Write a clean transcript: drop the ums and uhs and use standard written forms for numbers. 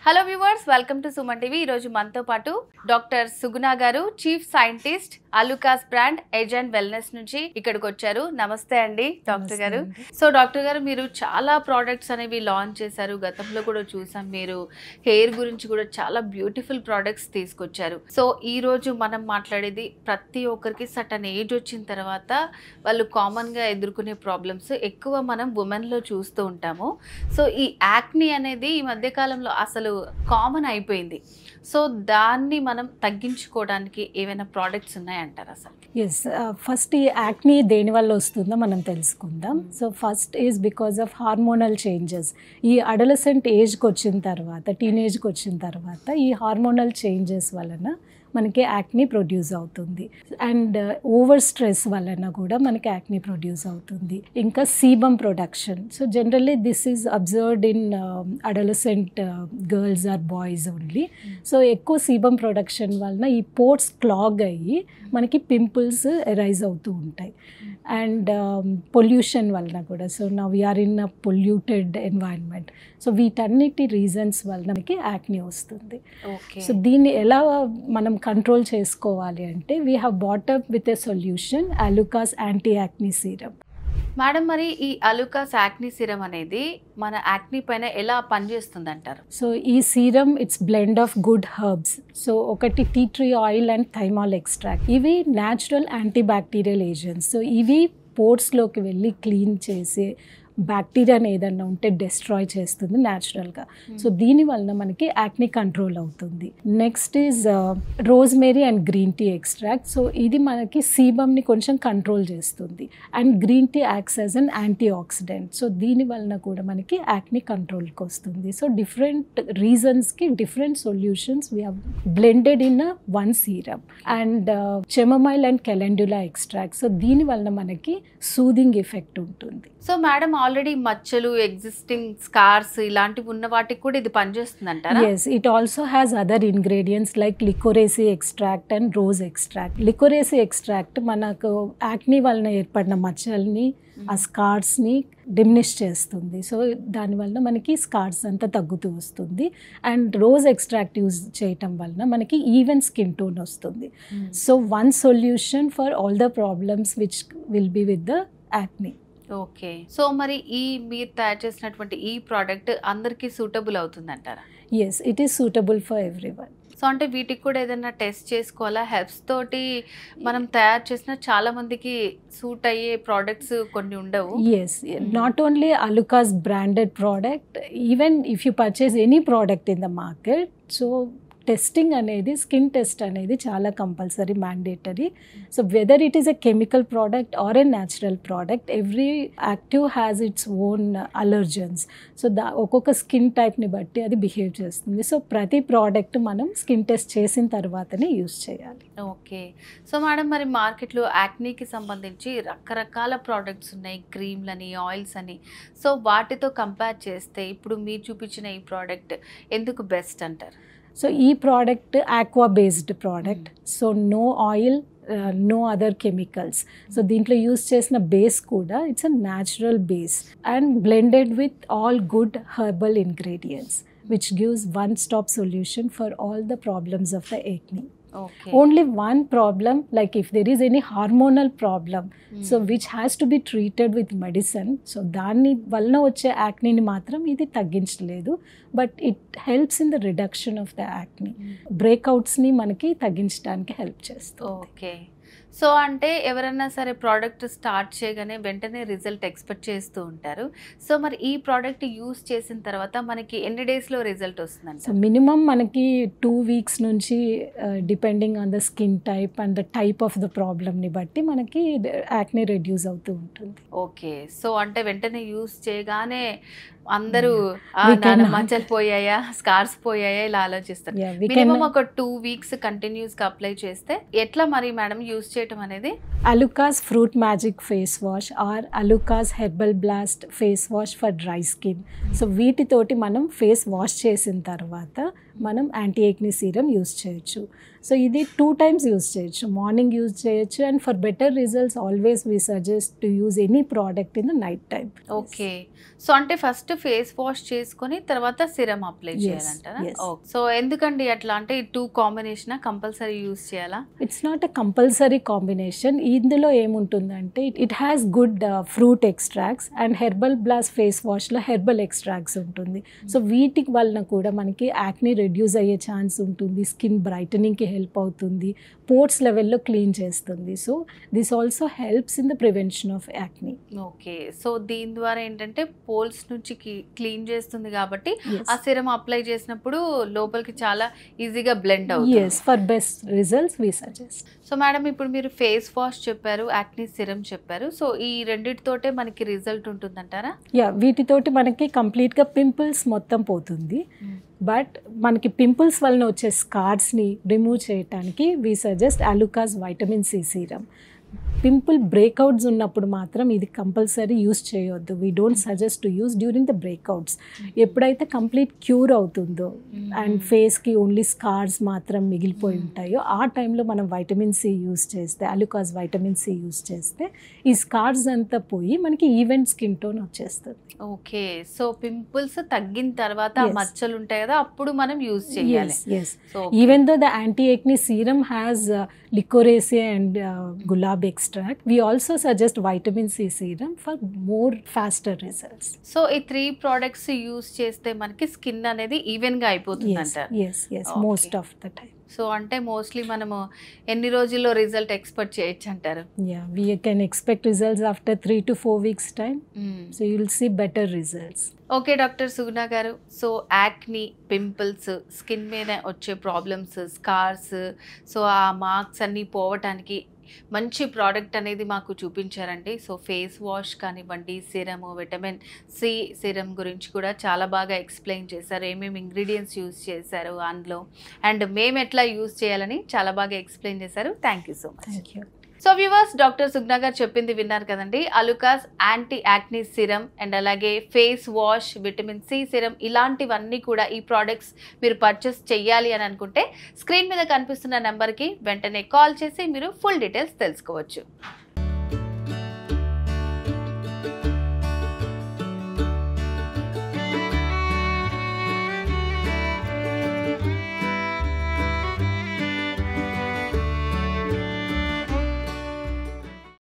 Hello viewers, welcome to Suman TV. ఈరోజు మనతో పాటు డాక్టర్ సుగుణ గారు, chief scientist Alukkas brand age and wellness నుంచి ఇక్కడికి వచ్చారు. నమస్తే అండి డాక్టర్ గారు. సో డాక్టర్ గారు, మీరు చాలా ప్రోడక్ట్స్ అనేవి లాంచ్ చేశారు. గతంలో కూడా చూసాం, మీరు హెయిర్ గురించి కూడా చాలా బ్యూటిఫుల్ ప్రోడక్ట్స్ తీసుకొచ్చారు. సో ఈ రోజు మనం మాట్లాడేది ప్రతి ఒక్కరికి సర్టన్ ఏజ్ వచ్చిన తర్వాత వాళ్ళు కామన్గా ఎదుర్కొనే ప్రాబ్లమ్స్ ఎక్కువ మనం ఉమెన్లో చూస్తూ ఉంటాము. సో ఈ యాక్నీ అనేది ఈ మధ్యకాలంలో అసలు కామన్ అయిపోయింది. సో దాన్ని మనం తగ్గించుకోవడానికి ఏమైనా ప్రోడక్ట్స్ ఉన్నాయంటారా అసలు? ఎస్, ఫస్ట్ ఈ యాక్నీ దేని వల్ల వస్తుందో మనం తెలుసుకుందాం. So first is because of hormonal changes. ఈ అడలసెంట్ ఏజ్కి వచ్చిన తర్వాత, టీనేజ్కి వచ్చిన తర్వాత ఈ హార్మోనల్ చేంజెస్ వలన మనకి యాక్నీ ప్రొడ్యూస్ అవుతుంది. అండ్ ఓవర్ స్ట్రెస్ వలన కూడా మనకి యాక్నీ ప్రొడ్యూస్ అవుతుంది. ఇంకా sebum production. So generally this is observed in adolescent girls or boys only. So ఎక్కువ సీబమ్ ప్రొడక్షన్ వలన ఈ పోర్ట్స్ క్లాగ్ అయ్యి మనకి పింపుల్స్ ఎరైజ్ అవుతూ ఉంటాయి. అండ్ పొల్యూషన్ వలన కూడా. So now we are in a polluted environment. So వీటన్నిటి రీజన్స్ వలన మనకి యాక్నీ వస్తుంది. సో దీన్ని ఎలా మనం కంట్రోల్ చేసుకోవాలి అంటే we have bought up with a solution, Alukas anti acne serum. Madam, మరి ఈ అలుకాస్ యాక్నీ సీరం అనేది మన యాక్నీ పైన ఎలా పనిచేస్తుంది అంటారు? సో ఈ serum it's blend of good herbs. So ఒకటి tea tree oil and thymol extract. ఇవి natural anti bacterial agents. So ఇవి పోర్ట్స్లోకి వెళ్ళి క్లీన్ చేసి బ్యాక్టీరియాని ఏదన్నా ఉంటే డెస్ట్రాయ్ చేస్తుంది న్యాచురల్గా. సో దీనివల్ల మనకి యాక్నీ కంట్రోల్ అవుతుంది. Next is rosemary and green tea extract. So ఇది మనకి సీబమ్ని కొంచెం కంట్రోల్ చేస్తుంది. And green tea acts as an anti oxidant. So దీనివల్ల కూడా మనకి యాక్నీ కంట్రోల్కి వస్తుంది. సో డిఫరెంట్ రీజన్స్కి different solutions we have blended in one serum. And chamomile and calendula extract. So దీనివల్ల మనకి సూదింగ్ ఎఫెక్ట్ ఉంటుంది. సో మేడం, ఆల్రెడీ మచ్చలు, ఎగ్జిస్టింగ్ స్కార్స్ ఇలాంటివి ఉన్న వాటికి కూడా ఇది పనిచేస్తుంది అంటారా? Yes, it also has other ingredients like licorice extract and rose extract. Licorice extract మనకు యాక్నీ వలన ఏర్పడిన మచ్చల్ని, ఆ స్కార్స్ని డిమినిష్ చేస్తుంది. సో దానివల్ల మనకి స్కార్స్ అంతా తగ్గుతూ వస్తుంది. అండ్ రోజ్ ఎక్స్ట్రాక్ట్ యూజ్ చేయటం వలన మనకి ఈవెన్ స్కిన్ టోన్ వస్తుంది. So one solution for all the problems which will be with the acne. Okay. So మరి మీరు తయారు చేసినటువంటి ఈ ప్రోడక్ట్ అందరికీ సూటబుల్ అవుతుంది అంటారా? Yes, it is suitable for everyone. So అంటే వీటికి కూడా ఏదైనా టెస్ట్ చేసుకోవాలా? హెర్బ్స్ తోటి మనం తయారు చేసిన చాలా మందికి సూట్ అయ్యే ప్రోడక్ట్స్ కొన్ని ఉండవు. Yes, not only Alukkas branded product, even if you purchase any product in the market, so testing అనేది, స్కిన్ టెస్ట్ అనేది చాలా compulsory, mandatory. So whether it is a chemical product or a natural product, every active has its own allergens. So ఒక్కొక్క skin టైప్ని బట్టి అది behave చేస్తుంది. So ప్రతి product మనం స్కిన్ టెస్ట్ చేసిన తర్వాతనే యూస్ చేయాలి. ఓకే. సో మేడం, మరి మార్కెట్లో యాక్నీకి సంబంధించి రకరకాల ప్రోడక్ట్స్ ఉన్నాయి, క్రీమ్లని, ఆయిల్స్ అని. సో వాటితో కంపేర్ చేస్తే ఇప్పుడు మీరు చూపించిన ఈ ప్రోడక్ట్ ఎందుకు బెస్ట్ అంటారు? సో ఈ product aqua based product. So no oil, no other chemicals. So దీంట్లో యూస్ చేసిన బేస్ కూడా it's a natural base and blended with all good herbal ingredients which gives one-stop solution for all the problems of the acne. Okay. Only one problem, like if there is any hormonal problem, so which has to be treated with medicine. So దాని వలన వచ్చే యాక్నీని మాత్రం ఇది తగ్గించలేదు, but it helps in the reduction of the acne. బ్రేక్అవుట్స్ని మనకి తగ్గించడానికి help చేస్తుంది. ఓకే. సో అంటే ఎవరైనా సరే ప్రోడక్ట్ స్టార్ట్ చేయగానే వెంటనే రిజల్ట్ ఎక్స్పెక్ట్ చేస్తూ ఉంటారు. సో మరి ఈ ప్రోడక్ట్ యూస్ చేసిన తర్వాత మనకి ఎన్ని డేస్లో రిజల్ట్ వస్తుందంట? సో మినిమం మనకి 2 weeks నుంచి, depending on the skin type and the type of the ప్రాబ్లమ్ని బట్టి మనకి యాక్నీ రెడ్యూస్ అవుతూ ఉంటుంది. ఓకే. సో అంటే వెంటనే యూస్ చేయగానే అందరూ మచ్చలు పోయాయా, స్కార్స్ పోయాయా ఇలా ఆలోచిస్తారు. మినిమం ఒక 2 weeks కంటిన్యూస్ గా అప్లై చేస్తే ఎట్లా మరి మేడం యూస్ చేయటం అనేది? Alukkas fruit magic face wash or Alukkas herbal blast face wash for dry skin. So వీటితోటి మనం ఫేస్ వాష్ చేసిన తర్వాత మనం యాంటీ యాక్నీ సీరం యూస్ చేయొచ్చు. సో ఇది 2 times యూస్ చేయొచ్చు, మార్నింగ్ యూస్ చేయొచ్చు, and for better results always we suggest to use any product in the night time. Okay, so అంటే ఫస్ట్ ఫేస్ వాష్ చేసుకొని తర్వాత సిరం అప్లై చేయాలంటారా? సో ఎందుకండి అట్లా, అంటే 2 కాంబినేషన్ కంపల్సరీ యూస్ చేయాలా? It's not a compulsory combination. ఇందులో ఏముంటుందంటే it has good fruit extracts and herbal blast face వాష్లో హెర్బల్ ఎక్స్ట్రాక్ట్స్ ఉంటుంది. సో వీటి వలన కూడా మనకి యాక్నీ రెడ్యూస్ అయ్యే ఛాన్స్ ఉంటుంది, స్కిన్ బ్రైటనింగ్కి హెల్ప్ అవుతుంది, పోర్ట్స్ లెవెల్లో క్లీన్ చేస్తుంది. So this also helps in the prevention of acne. Okay, so దీని ద్వారా ఏంటంటే పోల్స్ నుంచి క్లీన్ చేస్తుంది కాబట్టి ఆ సిరం అప్లై చేసినప్పుడు లోపలికి చాలా ఈజీగా బ్లెండ్ అవుతుంది. yes, for best results we suggest. So madam, ఇప్పుడు మీరు ఫేస్ వాష్ చెప్పారు, యాక్నీ సిరం చెప్పారు, సో ఈ రెండిటితోటే మనకి రిజల్ట్ ఉంటుందంటారా? వీటితోటి మనకి కంప్లీట్గా పింపుల్స్ మొత్తం పోతుంది. బట్ మనకి పింపుల్స్ వలన వచ్చే స్కార్స్ని రిమూవ్ చేయడానికి we suggest Alukas vitamin C serum. Pimple breakouts ఉన్నప్పుడు మాత్రం ఇది కంపల్సరీ యూస్ చేయొద్దు. We don't suggest to use during the breakouts. ఎప్పుడైతే కంప్లీట్ క్యూర్ అవుతుందో అండ్ ఫేస్కి ఓన్లీ స్కార్స్ మాత్రం మిగిలిపోయి ఉంటాయో ఆ టైంలో మనం వైటమిన్ సి యూస్ చేస్తే, అలుకాస్ వైటమిన్ సి యూస్ చేస్తే ఈ స్కార్స్ అంతా పోయి మనకి ఈవెంట్ స్కిన్ టోన్ వచ్చేస్తుంది. ఓకే, సో పింపుల్స్ తగ్గిన తర్వాత మచ్చలు ఉంటాయి కదా, అప్పుడు మనం యూస్ చేయాలి. Even though the anti acne serum has licorice and gulab extract, we also suggest vitamin C serum for more faster results. So ఈ 3 products యూస్ చేస్తే మనకి స్కిన్ అనేది ఈవెన్ గా అయిపోతుంది అంటారు? yes most of the time. So అంటే mostly మనము ఎన్ని రోజుల్లో రిజల్ట్ ఎక్స్పెక్ట్ చేయొచ్చు అంటారు? we can expect results after 3 to 4 weeks time. So you will see better results. Okay doctor Suguna గారు, సో యాక్నీ, పింపుల్స్, స్కిన్ మీద వచ్చే ప్రాబ్లమ్స్, స్కార్స్, సో ఆ మార్క్స్ అన్నీ పోవటానికి మంచి ప్రోడక్ట్ అనేది మాకు చూపించారండి. సో ఫేస్ వాష్ కానివ్వండి, సిరము, విటమిన్ సి సిరం గురించి కూడా చాలా బాగా ఎక్స్ప్లెయిన్ చేశారు, ఏమేమి ఇంగ్రీడియంట్స్ యూస్ చేశారు అందులో, అండ్ మేము ఎట్లా యూస్ చేయాలని చాలా బాగా ఎక్స్ప్లెయిన్ చేశారు. Thank you so much. Thank you. So viewers, doctor Suguna గారు చెప్పింది విన్నారు కదండి. Alukkas anti acne serum and అలాగే face wash, vitamin C serum, ఇలాంటివన్నీ కూడా ఈ ప్రోడక్ట్స్ మీరు పర్చేస్ చెయ్యాలి అని అనుకుంటే స్క్రీన్ మీద కనిపిస్తున్న నెంబర్కి వెంటనే కాల్ చేసి మీరు ఫుల్ డీటెయిల్స్ తెలుసుకోవచ్చు.